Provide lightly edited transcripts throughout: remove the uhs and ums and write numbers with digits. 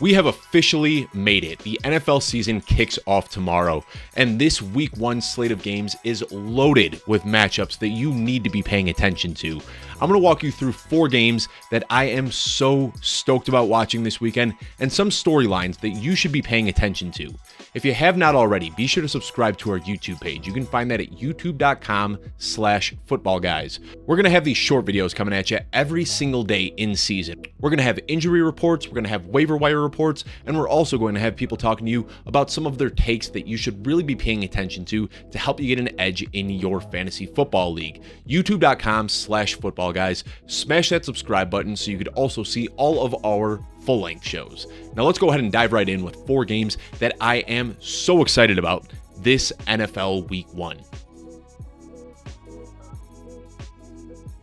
We have officially made it. The NFL season kicks off tomorrow, and this week 1 slate of games is loaded with matchups that you need to be paying attention to. I'm going to walk you through 4 games that I am so stoked about watching this weekend and some storylines that you should be paying attention to. If you have not already, be sure to subscribe to our YouTube page. You can find that at youtube.com/footballguys. We're going to have these short videos coming at you every single day in season. We're going to have injury reports, we're going to have waiver wire reports, and we're also going to have people talking to you about some of their takes that you should really be paying attention to help you get an edge in your fantasy football league. youtube.com/footballguys. Smash that subscribe button so you could also see all of our full-length shows. Now let's go ahead and dive right in with 4 games that I am so excited about this NFL Week 1.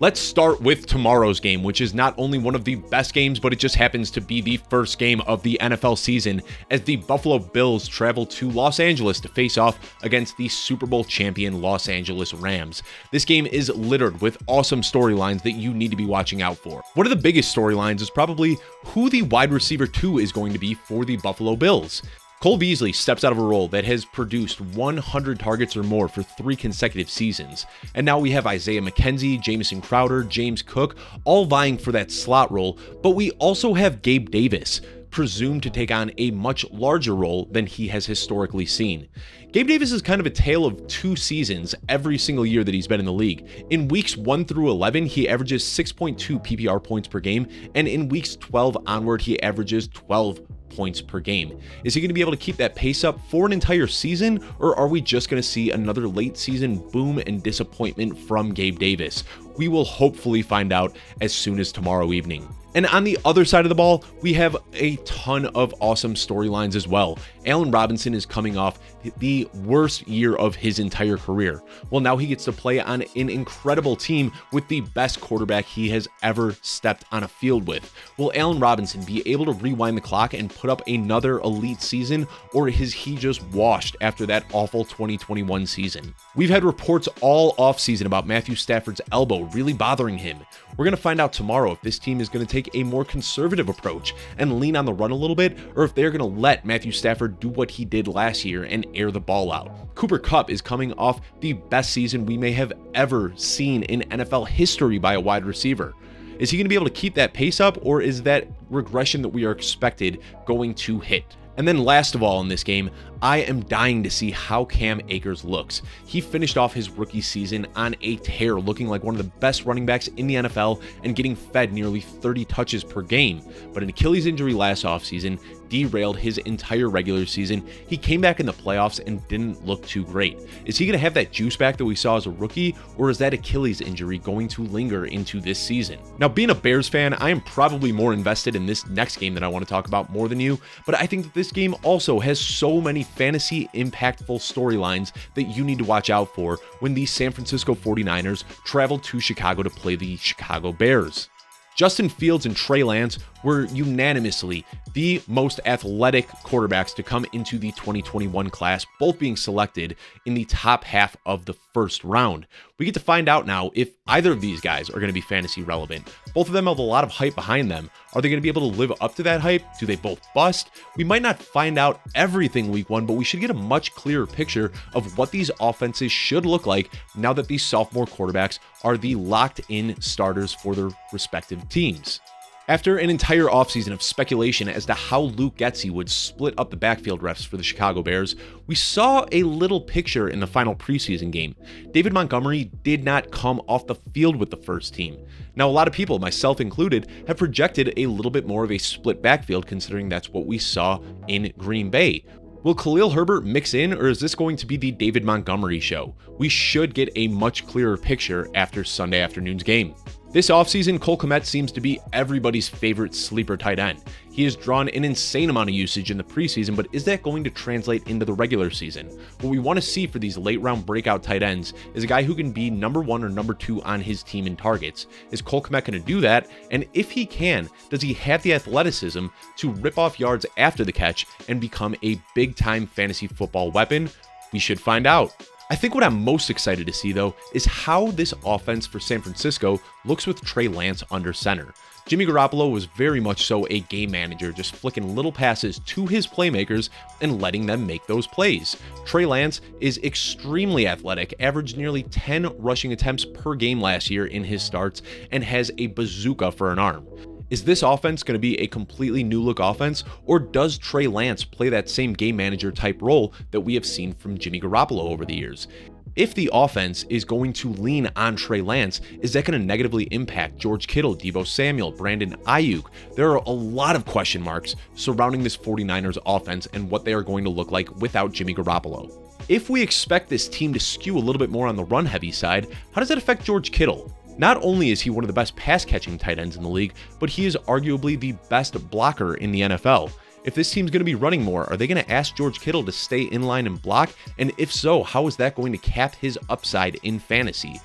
Let's start with tomorrow's game, which is not only one of the best games, but it just happens to be the first game of the NFL season as the Buffalo Bills travel to Los Angeles to face off against the Super Bowl champion Los Angeles Rams. This game is littered with awesome storylines that you need to be watching out for. One of the biggest storylines is probably who the wide receiver 2 is going to be for the Buffalo Bills. Cole Beasley steps out of a role that has produced 100 targets or more for 3 consecutive seasons. And now we have Isaiah McKenzie, Jamison Crowder, James Cook, all vying for that slot role, but we also have Gabe Davis, presumed to take on a much larger role than he has historically seen. Gabe Davis is kind of a tale of 2 seasons every single year that he's been in the league. In weeks 1 through 11, he averages 6.2 PPR points per game, and in weeks 12 onward, he averages 12 points per game. Is he going to be able to keep that pace up for an entire season, or are we just going to see another late season boom and disappointment from Gabe Davis? We will hopefully find out as soon as tomorrow evening. And on the other side of the ball, we have a ton of awesome storylines as well. Allen Robinson is coming off the worst year of his entire career. Well, now he gets to play on an incredible team with the best quarterback he has ever stepped on a field with. Will Allen Robinson be able to rewind the clock and put up another elite season, or is he just washed after that awful 2021 season? We've had reports all offseason about Matthew Stafford's elbow really bothering him. We're going to find out tomorrow if this team is going to take a more conservative approach and lean on the run a little bit, or if they're going to let Matthew Stafford do what he did last year and air the ball out. Cooper Kupp is coming off the best season we may have ever seen in NFL history by a wide receiver. Is he going to be able to keep that pace up, or is that regression that we are expected going to hit? And then last of all in this game, I am dying to see how Cam Akers looks. He finished off his rookie season on a tear, looking like one of the best running backs in the NFL and getting fed nearly 30 touches per game. But an Achilles injury last offseason derailed his entire regular season. He came back in the playoffs and didn't look too great. Is he going to have that juice back that we saw as a rookie, or is that Achilles injury going to linger into this season? Now, being a Bears fan, I am probably more invested in this next game that I want to talk about more than you, but I think that this game also has so many fantasy impactful storylines that you need to watch out for when the San Francisco 49ers travel to Chicago to play the Chicago Bears. Justin Fields and Trey Lance were unanimously the most athletic quarterbacks to come into the 2021 class, both being selected in the top half of the first round. We get to find out now if either of these guys are going to be fantasy relevant. Both of them have a lot of hype behind them. Are they going to be able to live up to that hype? Do they both bust? We might not find out everything week 1, but we should get a much clearer picture of what these offenses should look like now that these sophomore quarterbacks are the locked-in starters for their respective teams. After an entire offseason of speculation as to how Luke Getsy would split up the backfield refs for the Chicago Bears, we saw a little picture in the final preseason game. David Montgomery did not come off the field with the first team. Now, a lot of people, myself included, have projected a little bit more of a split backfield considering that's what we saw in Green Bay. Will Khalil Herbert mix in, or is this going to be the David Montgomery show? We should get a much clearer picture after Sunday afternoon's game. This offseason, Cole Kmet seems to be everybody's favorite sleeper tight end. He has drawn an insane amount of usage in the preseason, but is that going to translate into the regular season? What we want to see for these late round breakout tight ends is a guy who can be number 1 or number 2 on his team in targets. Is Cole Kmet going to do that? And if he can, does he have the athleticism to rip off yards after the catch and become a big time fantasy football weapon? We should find out. I think what I'm most excited to see, though, is how this offense for San Francisco looks with Trey Lance under center. Jimmy Garoppolo was very much so a game manager, just flicking little passes to his playmakers and letting them make those plays. Trey Lance is extremely athletic, averaged nearly 10 rushing attempts per game last year in his starts, and has a bazooka for an arm. Is this offense going to be a completely new look offense, or does Trey Lance play that same game manager type role that we have seen from Jimmy Garoppolo over the years? If the offense is going to lean on Trey Lance, is that going to negatively impact George Kittle, Deebo Samuel, Brandon Ayuk? There are a lot of question marks surrounding this 49ers offense and what they are going to look like without Jimmy Garoppolo. If we expect this team to skew a little bit more on the run-heavy side, how does that affect George Kittle? Not only is he one of the best pass-catching tight ends in the league, but he is arguably the best blocker in the NFL. If this team's going to be running more, are they going to ask George Kittle to stay in line and block? And if so, how is that going to cap his upside in fantasy?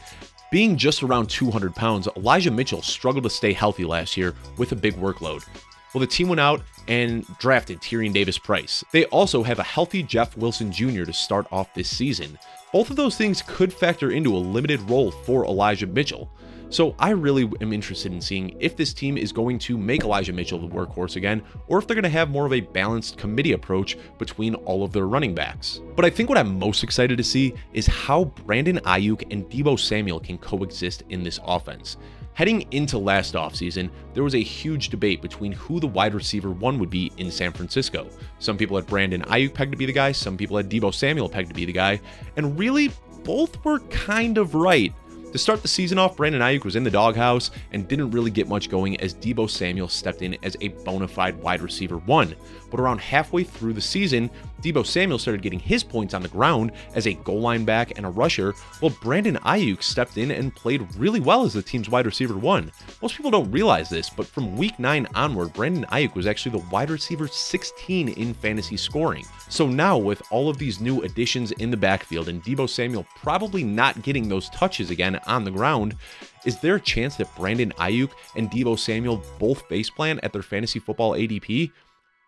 Being just around 200 pounds, Elijah Mitchell struggled to stay healthy last year with a big workload. Well, the team went out and drafted Tyrion Davis-Price. They also have a healthy Jeff Wilson Jr. to start off this season. Both of those things could factor into a limited role for Elijah Mitchell. So I really am interested in seeing if this team is going to make Elijah Mitchell the workhorse again, or if they're going to have more of a balanced committee approach between all of their running backs. But I think what I'm most excited to see is how Brandon Ayuk and Deebo Samuel can coexist in this offense. Heading into last offseason, there was a huge debate between who the wide receiver one would be in San Francisco. Some people had Brandon Ayuk pegged to be the guy, some people had Deebo Samuel pegged to be the guy, and really, both were kind of right. To start the season off, Brandon Ayuk was in the doghouse and didn't really get much going as Deebo Samuel stepped in as a bona fide wide receiver one. But around halfway through the season, Deebo Samuel started getting his points on the ground as a goal line back and a rusher, while Brandon Ayuk stepped in and played really well as the team's wide receiver one. Most people don't realize this, but from week 9 onward, Brandon Ayuk was actually the wide receiver 16 in fantasy scoring. So now with all of these new additions in the backfield and Deebo Samuel probably not getting those touches again on the ground, is there a chance that Brandon Ayuk and Deebo Samuel both faceplant at their fantasy football ADP?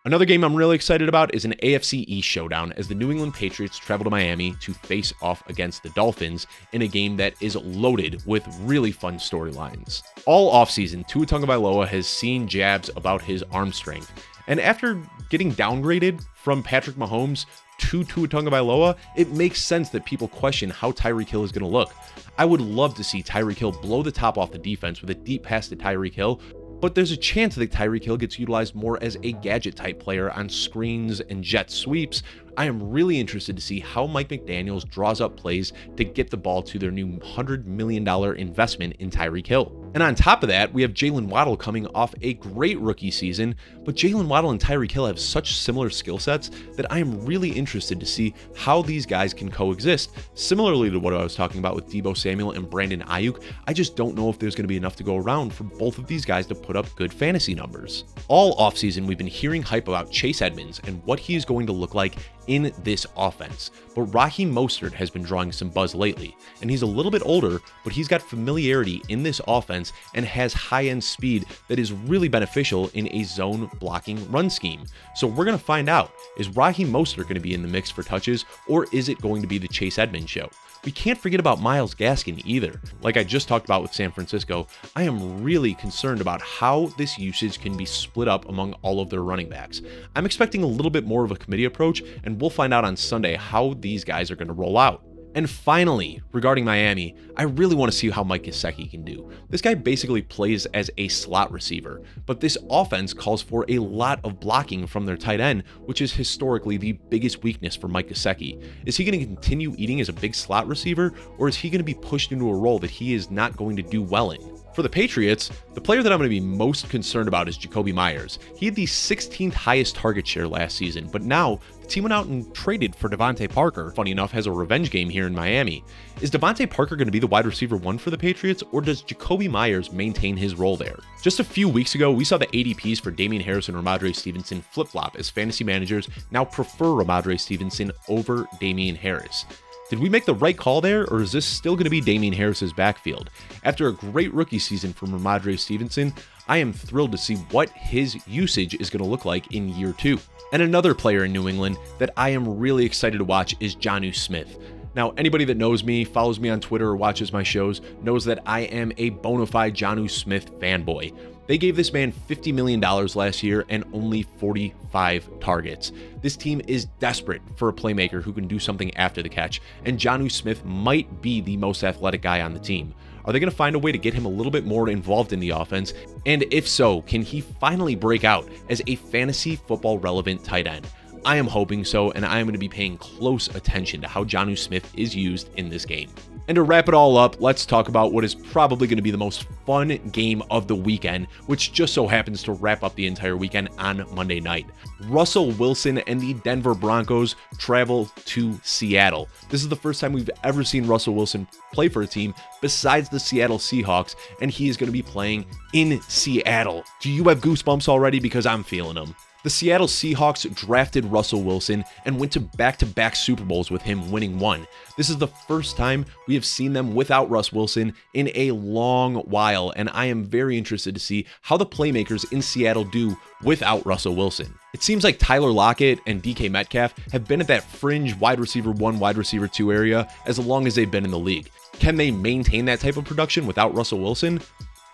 Another game I'm really excited about is an AFC East showdown as the New England Patriots travel to Miami to face off against the Dolphins in a game that is loaded with really fun storylines. All offseason, Tua Tagovailoa has seen jabs about his arm strength, and after getting downgraded from Patrick Mahomes to Tua Tagovailoa, it makes sense that people question how Tyreek Hill is going to look. I would love to see Tyreek Hill blow the top off the defense with a deep pass to Tyreek Hill, but there's a chance that Tyreek Hill gets utilized more as a gadget type player on screens and jet sweeps. I am really interested to see how Mike McDaniels draws up plays to get the ball to their new $100 million investment in Tyreek Hill. And on top of that, we have Jalen Waddle coming off a great rookie season, but Jalen Waddle and Tyreek Hill have such similar skill sets that I am really interested to see how these guys can coexist. Similarly to what I was talking about with Deebo Samuel and Brandon Ayuk, I just don't know if there's going to be enough to go around for both of these guys to put up good fantasy numbers. All offseason, we've been hearing hype about Chase Edmonds and what he is going to look like in this offense, but Raheem Mostert has been drawing some buzz lately, and he's a little bit older, but he's got familiarity in this offense and has high-end speed that is really beneficial in a zone blocking run scheme. So we're going to find out, is Raheem Mostert going to be in the mix for touches, or is it going to be the Chase Edmonds show? We can't forget about Myles Gaskin either. Like I just talked about with San Francisco, I am really concerned about how this usage can be split up among all of their running backs. I'm expecting a little bit more of a committee approach, and we'll find out on Sunday how these guys are going to roll out. And finally, regarding Miami, I really want to see how Mike Gesicki can do. This guy basically plays as a slot receiver, but this offense calls for a lot of blocking from their tight end, which is historically the biggest weakness for Mike Gesicki. Is he going to continue eating as a big slot receiver, or is he going to be pushed into a role that he is not going to do well in? For the Patriots, the player that I'm going to be most concerned about is Jakobi Meyers. He had the 16th highest target share last season, but now the team went out and traded for Devontae Parker. Funny enough, has a revenge game here in Miami. Is Devontae Parker going to be the wide receiver one for the Patriots, or does Jakobi Meyers maintain his role there? Just a few weeks ago, we saw the ADPs for Damian Harris and Ramondre Stevenson flip-flop as fantasy managers now prefer Ramondre Stevenson over Damian Harris. Did we make the right call there, or is this still going to be Damian Harris's backfield? After a great rookie season from Ramondre Stevenson, I am thrilled to see what his usage is going to look like in year 2. And another player in New England that I am really excited to watch is Jonnu Smith. Now, anybody that knows me, follows me on Twitter, or watches my shows knows that I am a bona fide Jonnu Smith fanboy. They gave this man $50 million last year and only 45 targets. This team is desperate for a playmaker who can do something after the catch, and Jonnu Smith might be the most athletic guy on the team. Are they going to find a way to get him a little bit more involved in the offense? And if so, can he finally break out as a fantasy football relevant tight end? I am hoping so, and I am going to be paying close attention to how Jonnu Smith is used in this game. And to wrap it all up, let's talk about what is probably going to be the most fun game of the weekend, which just so happens to wrap up the entire weekend on Monday night. Russell Wilson and the Denver Broncos travel to Seattle. This is the first time we've ever seen Russell Wilson play for a team besides the Seattle Seahawks, and he is going to be playing in Seattle. Do you have goosebumps already? Because I'm feeling them. The Seattle Seahawks drafted Russell Wilson and went to back-to-back Super Bowls with him winning one. This is the first time we have seen them without Russ Wilson in a long while, and I am very interested to see how the playmakers in Seattle do without Russell Wilson. It seems like Tyler Lockett and DK Metcalf have been at that fringe wide receiver 1, wide receiver 2 area as long as they've been in the league. Can they maintain that type of production without Russell Wilson?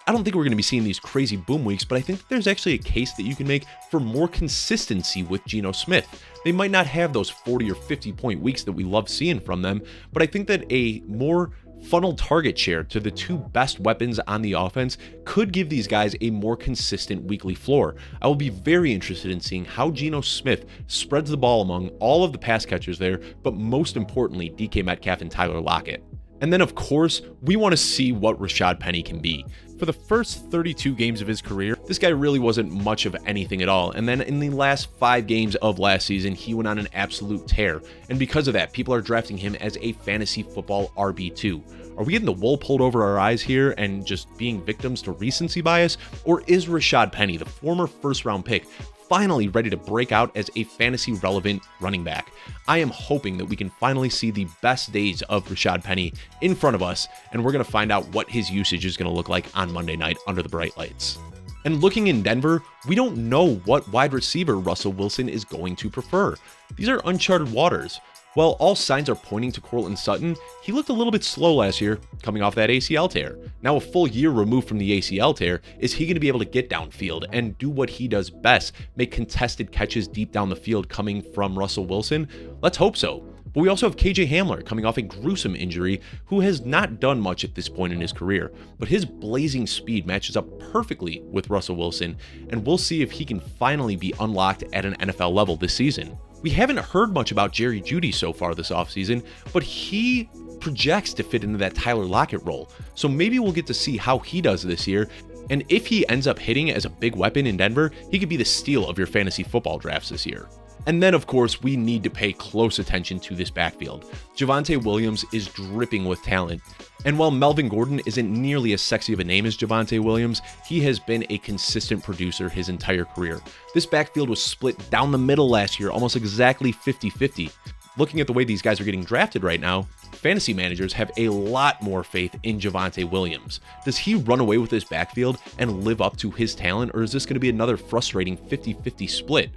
I don't think we're going to be seeing these crazy boom weeks, but I think there's actually a case that you can make for more consistency with Geno Smith. They might not have those 40 or 50 point weeks that we love seeing from them, but I think that a more funneled target share to the two best weapons on the offense could give these guys a more consistent weekly floor. I will be very interested in seeing how Geno Smith spreads the ball among all of the pass catchers there, but most importantly, DK Metcalf and Tyler Lockett. And then, of course, we want to see what Rashad Penny can be. For the first 32 games of his career, this guy really wasn't much of anything at all. And then in the last 5 games of last season, he went on an absolute tear. And because of that, people are drafting him as a fantasy football RB2. Are we getting the wool pulled over our eyes here and just being victims to recency bias? Or is Rashad Penny, the former first-round pick, finally ready to break out as a fantasy relevant running back? I am hoping that we can finally see the best days of Rashad Penny in front of us, and we're going to find out what his usage is going to look like on Monday night under the bright lights. And looking in Denver, we don't know what wide receiver Russell Wilson is going to prefer. These are uncharted waters. While all signs are pointing to Courtland Sutton, he looked a little bit slow last year, coming off that ACL tear. Now a full year removed from the ACL tear, is he going to be able to get downfield and do what he does best, make contested catches deep down the field coming from Russell Wilson? Let's hope so. But we also have KJ Hamler coming off a gruesome injury, who has not done much at this point in his career, but his blazing speed matches up perfectly with Russell Wilson, and we'll see if he can finally be unlocked at an NFL level this season. We haven't heard much about Jerry Jeudy so far this offseason, but he projects to fit into that Tyler Lockett role. So maybe we'll get to see how he does this year. And if he ends up hitting as a big weapon in Denver, he could be the steal of your fantasy football drafts this year. And then, of course, we need to pay close attention to this backfield. Javonte Williams is dripping with talent. And while Melvin Gordon isn't nearly as sexy of a name as Javonte Williams, he has been a consistent producer his entire career. This backfield was split down the middle last year, almost exactly 50-50. Looking at the way these guys are getting drafted right now, fantasy managers have a lot more faith in Javonte Williams. Does he run away with this backfield and live up to his talent, or is this going to be another frustrating 50-50 split?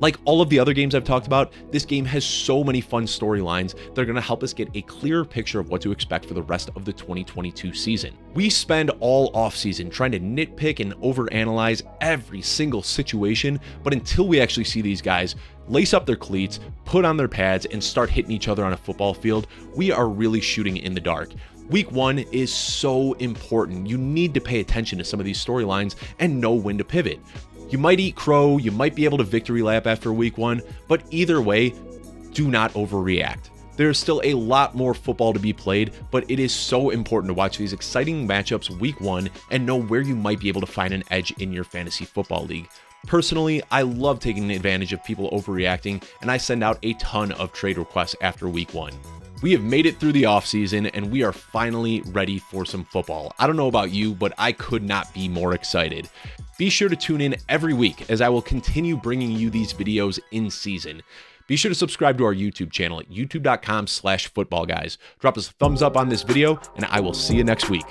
Like all of the other games I've talked about, this game has so many fun storylines that are going to help us get a clearer picture of what to expect for the rest of the 2022 season. We spend all offseason trying to nitpick and overanalyze every single situation, but until we actually see these guys lace up their cleats, put on their pads, and start hitting each other on a football field, we are really shooting in the dark. Week 1 is so important. You need to pay attention to some of these storylines and know when to pivot. You might eat crow, you might be able to victory lap after week 1, but either way, do not overreact. There's still a lot more football to be played, but it is so important to watch these exciting matchups week 1 and know where you might be able to find an edge in your fantasy football league. Personally, I love taking advantage of people overreacting, and I send out a ton of trade requests after week 1. We have made it through the offseason, and we are finally ready for some football. I don't know about you, but I could not be more excited. Be sure to tune in every week as I will continue bringing you these videos in season. Be sure to subscribe to our YouTube channel at youtube.com/footballguys. Drop us a thumbs up on this video, and I will see you next week.